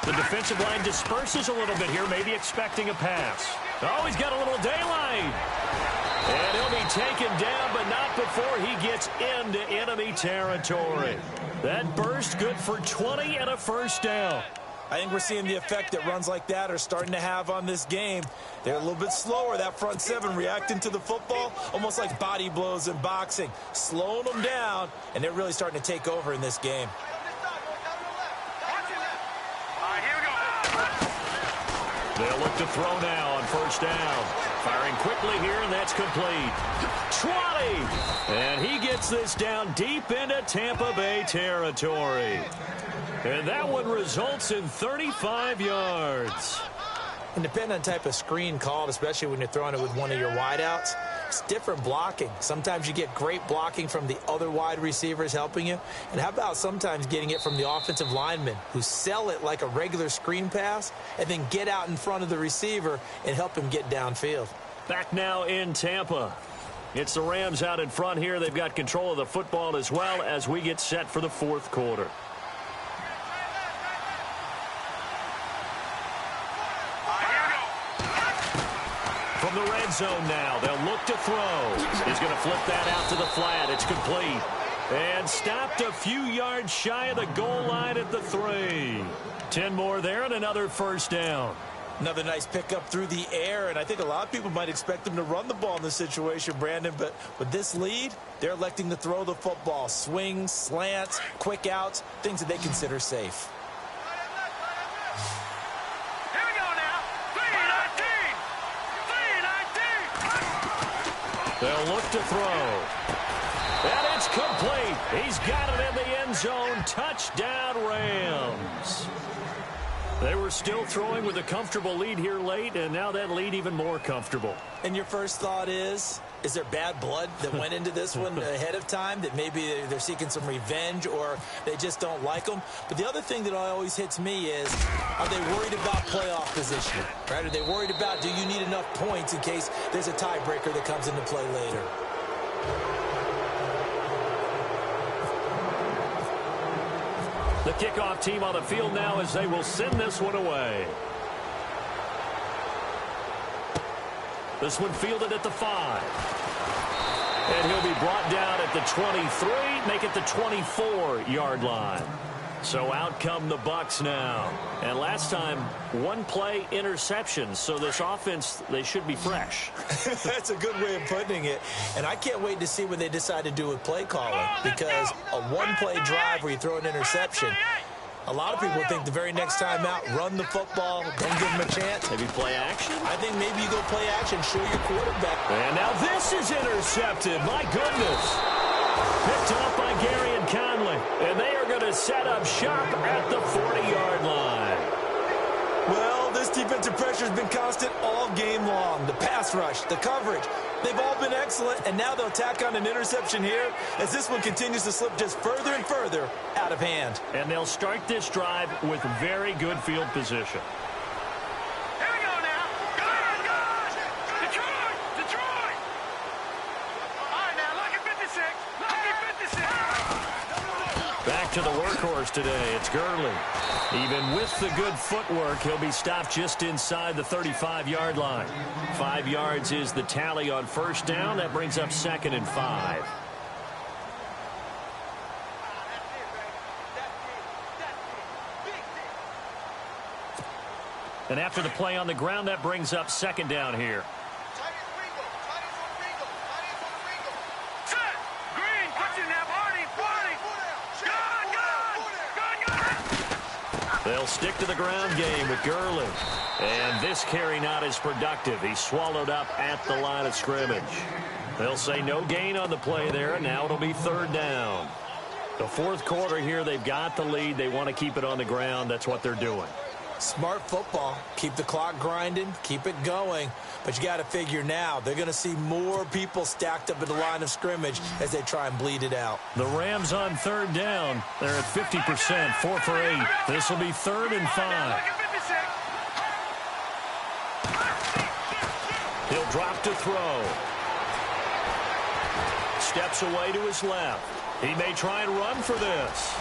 The defensive line disperses a little bit here, maybe expecting a pass. Oh, he's got a little daylight. And he'll be taken down, but not before he gets into enemy territory. That burst good for 20 and a first down. I think we're seeing the effect that runs like that are starting to have on this game. They're a little bit slower, that front 7 reacting to the football, almost like body blows in boxing, slowing them down, and they're really starting to take over in this game. They'll look to throw now on first down. Firing quickly here, and that's complete. 20! And he gets this down deep into Tampa Bay territory. And that one results in 35 yards. And depending on the type of screen called, especially when you're throwing it with one of your wideouts, it's different blocking. Sometimes you get great blocking from the other wide receivers helping you. And how about sometimes getting it from the offensive linemen who sell it like a regular screen pass and then get out in front of the receiver and help him get downfield. Back now in Tampa. It's the Rams out in front here. They've got control of the football as well as we get set for the fourth quarter. From the red zone now, they'll look to throw. He's going to flip that out to the flat. It's complete. And stopped a few yards shy of the goal line at the 3. 10 more there and another first down. Another nice pickup through the air, and I think a lot of people might expect them to run the ball in this situation, Brandon, but with this lead, they're electing to throw the football. Swings, slants, quick outs, things that they consider safe. Here we go now. 3-19. They'll look to throw. And it's complete. He's got it in the end zone. Touchdown, Rams. They were still throwing with a comfortable lead here late, and now that lead even more comfortable. And your first thought is there bad blood that went into this one ahead of time, that maybe they're seeking some revenge or they just don't like them? But the other thing that always hits me is, are they worried about playoff position? Right? Are they worried about, do you need enough points in case there's a tiebreaker that comes into play later? The kickoff team on the field now as they will send this one away. This one fielded at the 5. And he'll be brought down at the 23, make it the 24-yard line. So out come the Bucs now. And last time, one play interception. So this offense, they should be fresh. That's a good way of putting it. And I can't wait to see what they decide to do with play calling. Because a one-play drive where you throw an interception, a lot of people think the very next time out, run the football, don't give them a chance. Maybe play action? I think maybe you go play action, show your quarterback. And now this is intercepted. My goodness. Picked up by Gary and Conley. And they are going to set up shop at the 40-yard line. Well, this defensive pressure has been constant all game long. The pass rush, the coverage, they've all been excellent. And now they'll tack on an interception here as this one continues to slip just further and further out of hand. And they'll start this drive with very good field position. Here we go now. Good. Detroit. All right, now, lucky 56. Lucky 56. Back to the workhorse today. It's Gurley. Even with the good footwork, he'll be stopped just inside the 35-yard line. 5 yards is the tally on first down. That brings up 2nd and 5. And after the play on the ground, that brings up 2nd down here. They'll stick to the ground game with Gurley. And this carry not as productive. He's swallowed up at the line of scrimmage. They'll say no gain on the play there, and now it'll be 3rd down. The fourth quarter here, they've got the lead. They want to keep it on the ground. That's what they're doing. Smart football. Keep the clock grinding. Keep it going. But you got to figure now they're going to see more people stacked up at the line of scrimmage as they try and bleed it out. The Rams on 3rd down. They're at 50%, 4 for 8. This will be 3rd and 5. He'll drop to throw. Steps away to his left. He may try and run for this.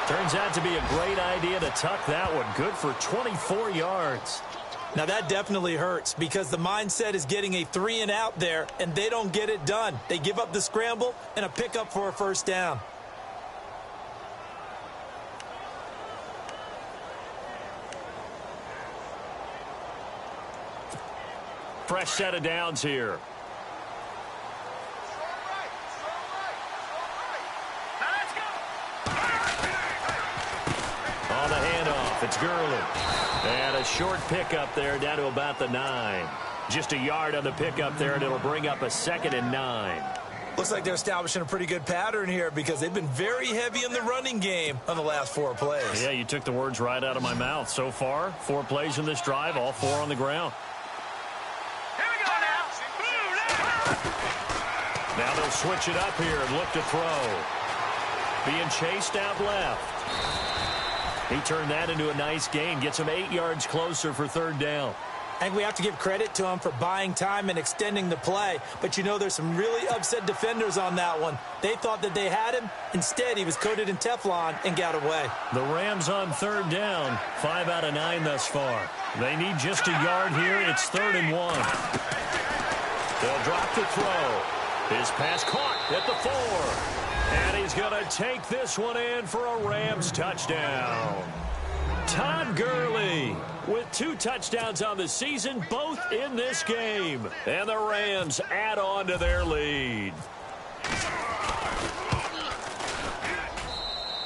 Turns out to be a great idea to tuck that one. Good for 24 yards. Now that definitely hurts because the mindset is getting a 3 and out there, and they don't get it done. They give up the scramble and a pickup for a first down. Fresh set of downs here. On the handoff, it's Gurley. And a short pickup there down to about the 9. Just a yard on the pickup there, and it'll bring up a 2nd and 9. Looks like they're establishing a pretty good pattern here because they've been very heavy in the running game on the last 4 plays. Yeah, you took the words right out of my mouth. So far, 4 plays in this drive, all 4 on the ground. Here we go now. Now they'll switch it up here and look to throw. Being chased out left. He turned that into a nice gain. Gets him 8 yards closer for 3rd down. I think we have to give credit to him for buying time and extending the play. But, you know, there's some really upset defenders on that one. They thought that they had him. Instead, he was coated in Teflon and got away. The Rams on 3rd down. 5 out of 9 thus far. They need just a yard here. It's 3rd and 1. They'll drop the throw. His pass caught at the 4. And he's going to take this one in for a Rams touchdown. Todd Gurley with 2 touchdowns on the season, both in this game. And the Rams add on to their lead.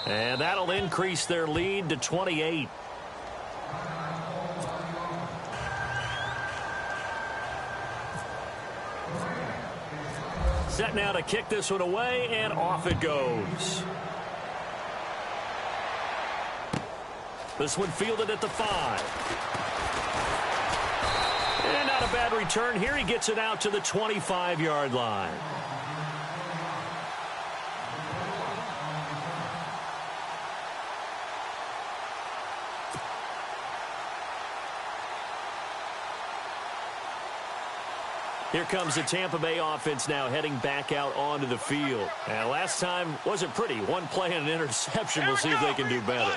And that'll increase their lead to 28. Set now to kick this one away, and off it goes. This one fielded at the 5. And not a bad return here. He gets it out to the 25-yard line. Here comes the Tampa Bay offense now heading back out onto the field. And last time wasn't pretty. One play and an interception. We'll see if they can do better.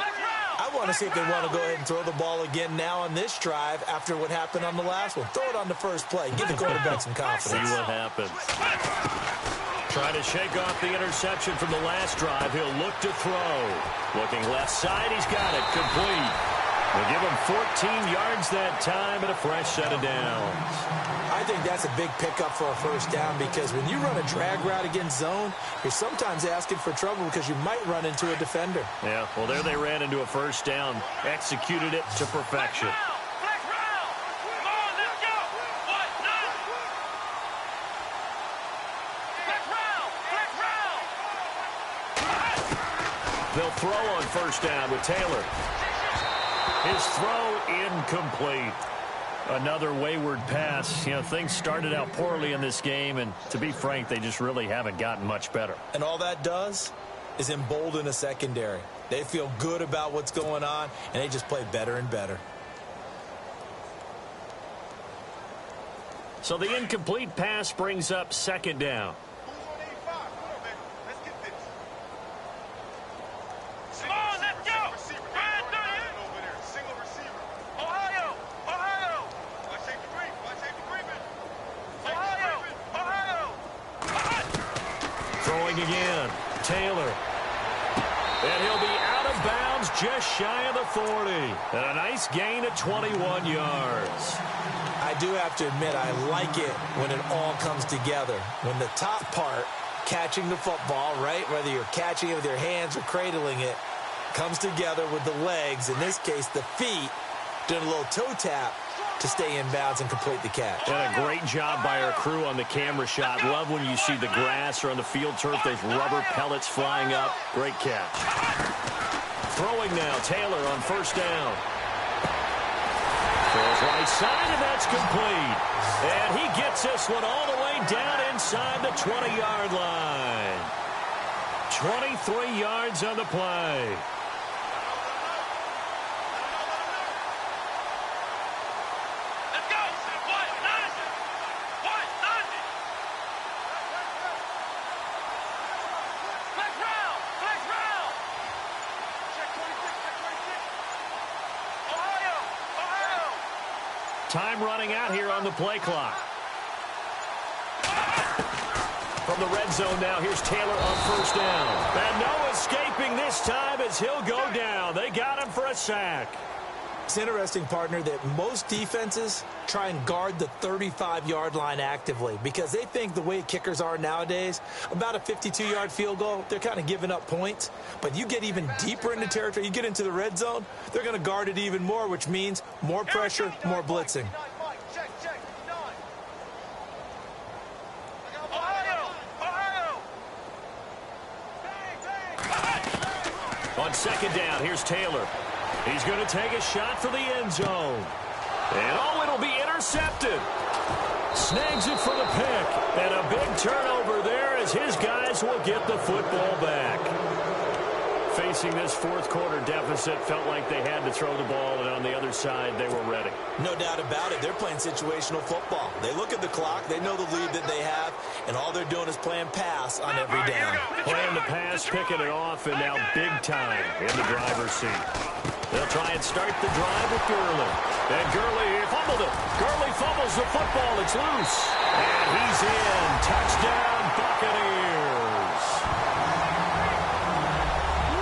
I want to see if they want to go ahead and throw the ball again now on this drive after what happened on the last one. Throw it on the first play. Give the quarterback some confidence. See what happens. Trying to shake off the interception from the last drive. He'll look to throw. Looking left side. He's got it. Complete. They'll give him 14 yards that time and a fresh set of downs. I think that's a big pickup for a first down because when you run a drag route against zone, you're sometimes asking for trouble because you might run into a defender. Yeah, well, there they ran into a first down. Executed it to perfection. They'll throw on first down with Taylor. His throw incomplete. Another wayward pass. You know, things started out poorly in this game, and to be frank, they just really haven't gotten much better. And all that does is embolden a secondary. They feel good about what's going on, and they just play better and better. So the incomplete pass brings up 2nd down. Again, Taylor. And he'll be out of bounds just shy of the 40. And a nice gain at 21 yards. I do have to admit, I like it when it all comes together. When the top part, catching the football, right, whether you're catching it with your hands or cradling it, comes together with the legs, in this case the feet, doing a little toe tap to stay in bounds and complete the catch. And a great job by our crew on the camera shot. Love when you see the grass or on the field turf, those rubber pellets flying up. Great catch. Throwing now, Taylor on first down. Throws right side, and that's complete. And he gets this one all the way down inside the 20-yard line. 23 yards on the play. Time running out here on the play clock. From the red zone now, here's Taylor on first down. And no escaping this time as he'll go down. They got him for a sack. It's interesting, partner, that most defenses try and guard the 35-yard line actively because they think the way kickers are nowadays, about a 52-yard field goal, they're kind of giving up points. But you get even deeper into territory, you get into the red zone, they're going to guard it even more, which means more pressure, more blitzing. On second down, here's Taylor. He's going to take a shot for the end zone. And oh, it'll be intercepted. Snags it for the pick. And a big turnover there as his guys will get the football back. facing this fourth quarter deficit, felt like they had to throw the ball, and on the other side, they were ready. No doubt about it. They're playing situational football. They look at the clock. They know the lead that they have, and all they're doing is playing pass on every down. Playing the pass, picking it off, and now big time in the driver's seat. They'll try and start the drive with Gurley. And Gurley fumbled it. Gurley fumbles the football. It's loose. And he's in. Touchdown, Buccaneers.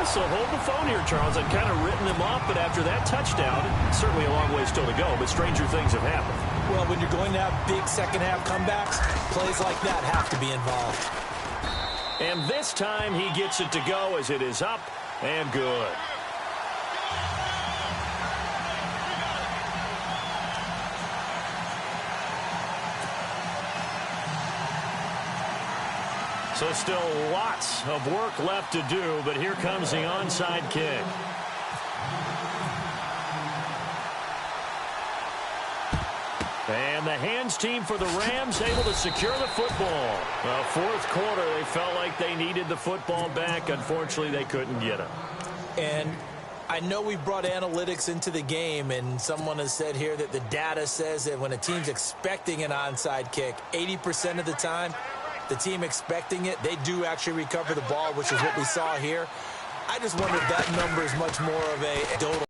So hold the phone here, Charles. I'd kind of written them off, but after that touchdown, certainly a long way still to go, but stranger things have happened. Well, when you're going to have big second-half comebacks, plays like that have to be involved. And this time he gets it to go as it is up and good. So still lots of work left to do, but here comes the onside kick. And the hands team for the Rams able to secure the football. Well, fourth quarter, they felt like they needed the football back. Unfortunately, they couldn't get it. And I know we brought analytics into the game, and someone has said here that the data says that when a team's expecting an onside kick, 80% of the time, the team expecting it, they do actually recover the ball, which is what we saw here. I just wonder if that number is much more of a total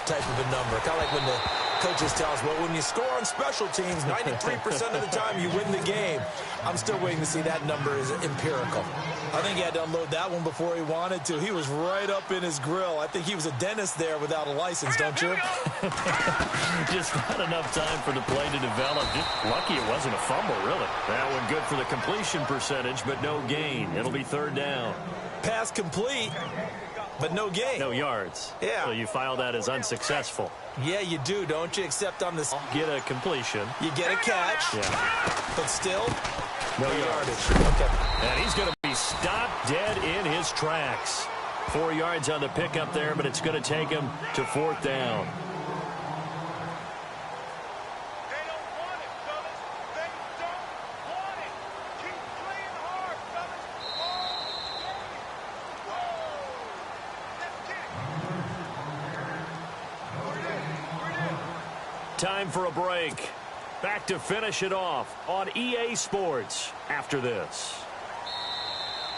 type of a number. Kind of like when the coaches tell us, well, when you score on special teams, 93% of the time you win the game. I'm still waiting to see that number is empirical. I think he had to unload that one before he wanted to. He was right up in his grill. I think he was a dentist there without a license, don't you? Just not enough time for the play to develop. Just lucky it wasn't a fumble, really. That one good for the completion percentage, but no gain. It'll be third down. Pass complete, but no gain. No yards. Yeah. So you file that as unsuccessful. Yeah, you do, don't you? Except on this. Get a completion. You get a catch. Yeah. But still, no yardage. Okay. And he's going to be stopped dead in his tracks. 4 yards on the pickup there, but it's going to take him to fourth down. They don't want it, fellas. They don't want it. Keep playing hard, fellas. Let's get it. Time for a break. Back to finish it off on EA Sports after this.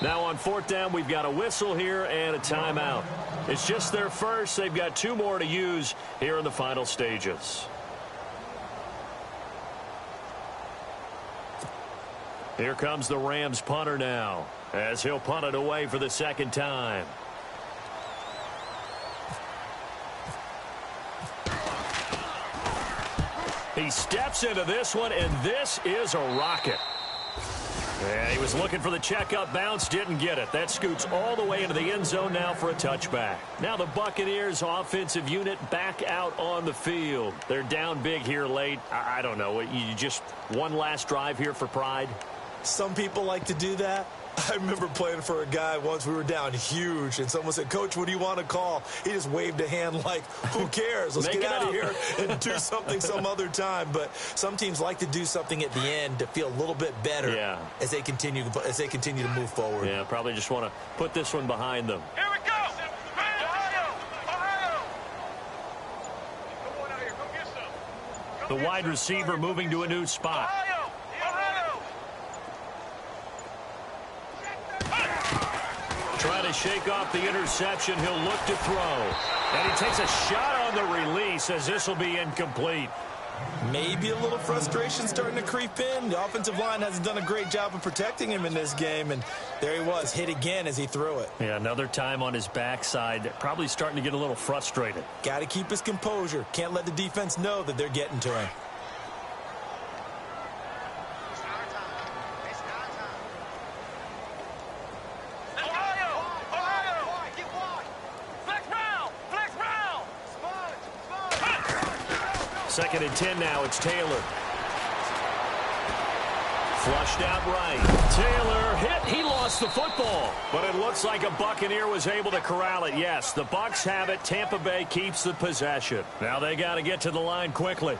Now on fourth down, we've got a whistle here and a timeout. It's just their first. They've got 2 more to use here in the final stages. Here comes the Rams punter now, as he'll punt it away for the second time. He steps into this one, and this is a rocket. Yeah, he was looking for the checkup bounce, didn't get it. That scoots all the way into the end zone now for a touchback. Now the Buccaneers offensive unit back out on the field. They're down big here late. I don't know. You just one last drive here for pride? Some people like to do that. I remember playing for a guy once. We were down huge, and someone said, Coach, what do you want to call? He just waved a hand like, who cares? Let's get out of here and do something some other time. But some teams like to do something at the end to feel a little bit better as they continue to move forward. Yeah, probably just want to put this one behind them. Here we go. Ohio. Ohio. Come on out here. Come get some. The wide receiver moving to a new spot. Ohio. Trying to shake off the interception. He'll look to throw. And he takes a shot on the release as this will be incomplete. Maybe a little frustration starting to creep in. The offensive line hasn't done a great job of protecting him in this game, and there he was, hit again as he threw it. Yeah, another time on his backside. Probably starting to get a little frustrated. Got to keep his composure. Can't let the defense know that they're getting to him. Second and 10 now. It's Taylor. Flushed out right. Taylor hit. He lost the football. But it looks like a Buccaneer was able to corral it. Yes, the Bucs have it. Tampa Bay keeps the possession. Now they got to get to the line quickly.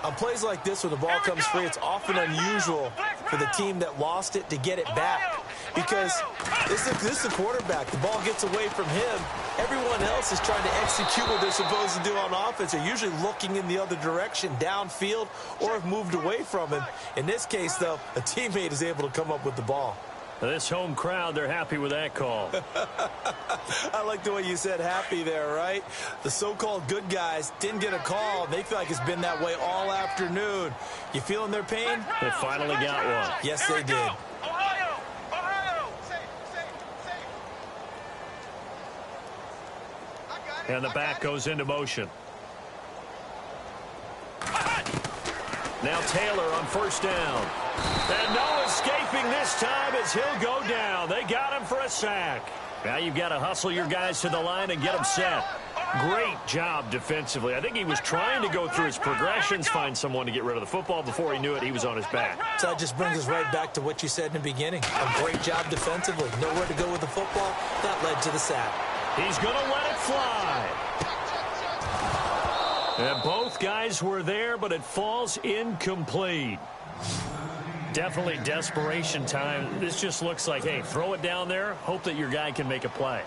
On plays like this where the ball comes free, it's often unusual for the team that lost it to get it back. because this is a quarterback. The ball gets away from him. Everyone else is trying to execute what they're supposed to do on offense. They're usually looking in the other direction, downfield, or have moved away from him. In this case, though, a teammate is able to come up with the ball. This home crowd, they're happy with that call. I like the way you said happy there, right? The so-called good guys didn't get a call. They feel like it's been that way all afternoon. You feeling their pain? They finally got one. Yes, they did. Ohio! Ohio! Safe. I got it. And the back goes into motion. Now Taylor on first down. And no escaping this time as he'll go down. They got him for a sack. Now you've got to hustle your guys to the line and get them set. Great job defensively. I think he was trying to go through his progressions, find someone to get rid of the football. Before he knew it, he was on his back. So that just brings us right back to what you said in the beginning. A great job defensively. Nowhere to go with the football. That led to the sack. He's going to let it fly. And both guys were there, but it falls incomplete. Definitely desperation time. This just looks like, hey, throw it down there, hope that your guy can make a play.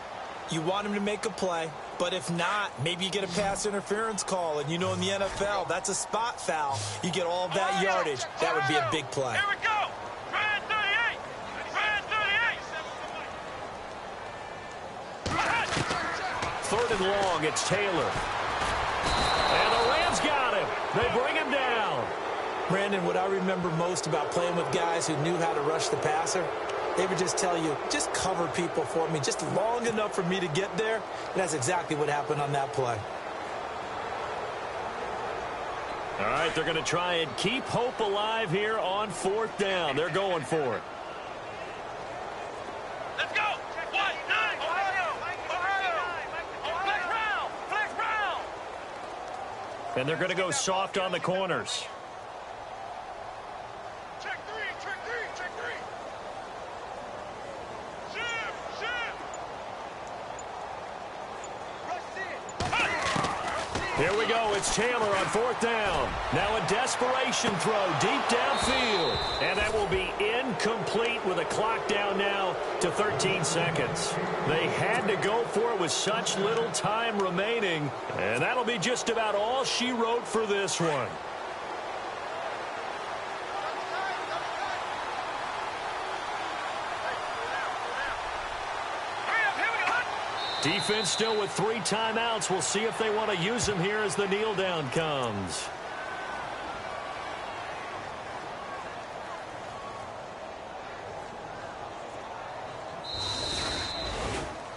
You want him to make a play, but if not, maybe you get a pass interference call, and you know in the NFL, that's a spot foul. You get all of that yardage. That would be a big play. Here we go. Red 38. Red 38. Third and long, it's Taylor. And the Rams got him. They bring him down. Brandon, what I remember most about playing with guys who knew how to rush the passer, they would just tell you, just cover people for me, just long enough for me to get there. And that's exactly what happened on that play. All right, they're going to try and keep hope alive here on fourth down. They're going for it. Let's go. 1, 9. Ohio. Ohio. Flex round. And they're going to go soft on the corners. Check three. Zip. Here we go. It's Taylor on fourth down. Now a desperation throw deep downfield. And that will be incomplete with a clock down now to 13 seconds. They had to go for it with such little time remaining. And that'll be just about all she wrote for this one. Defense still with 3 timeouts. We'll see if they want to use them here as the kneel down comes.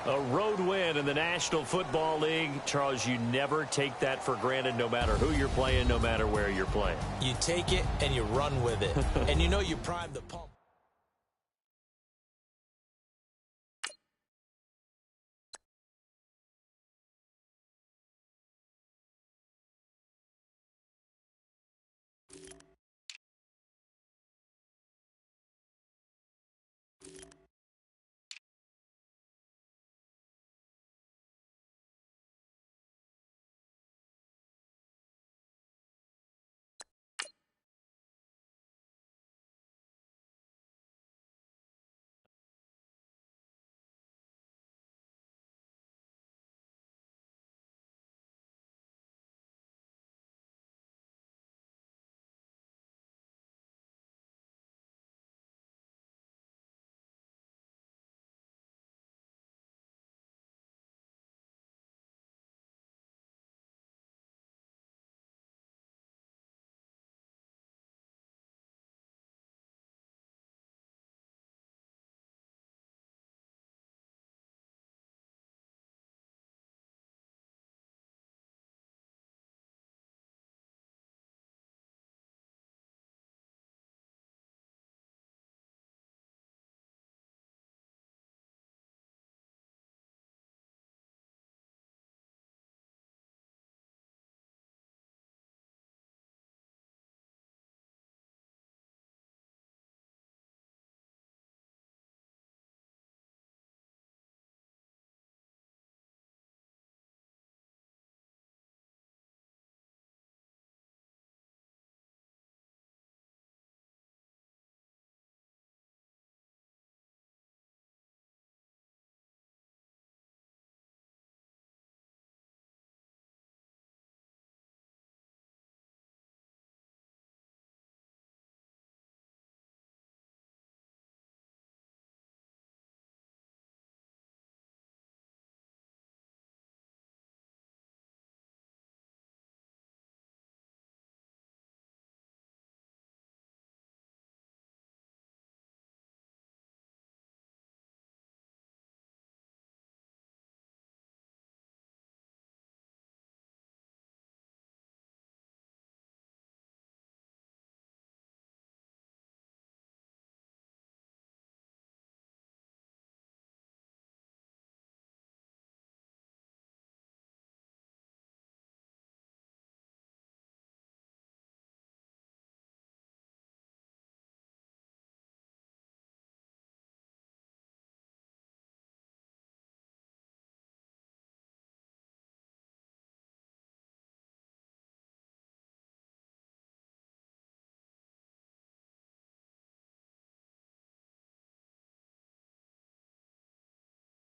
A road win in the National Football League. Charles, you never take that for granted no matter who you're playing, no matter where you're playing. You take it and you run with it. And you know you prime the pump.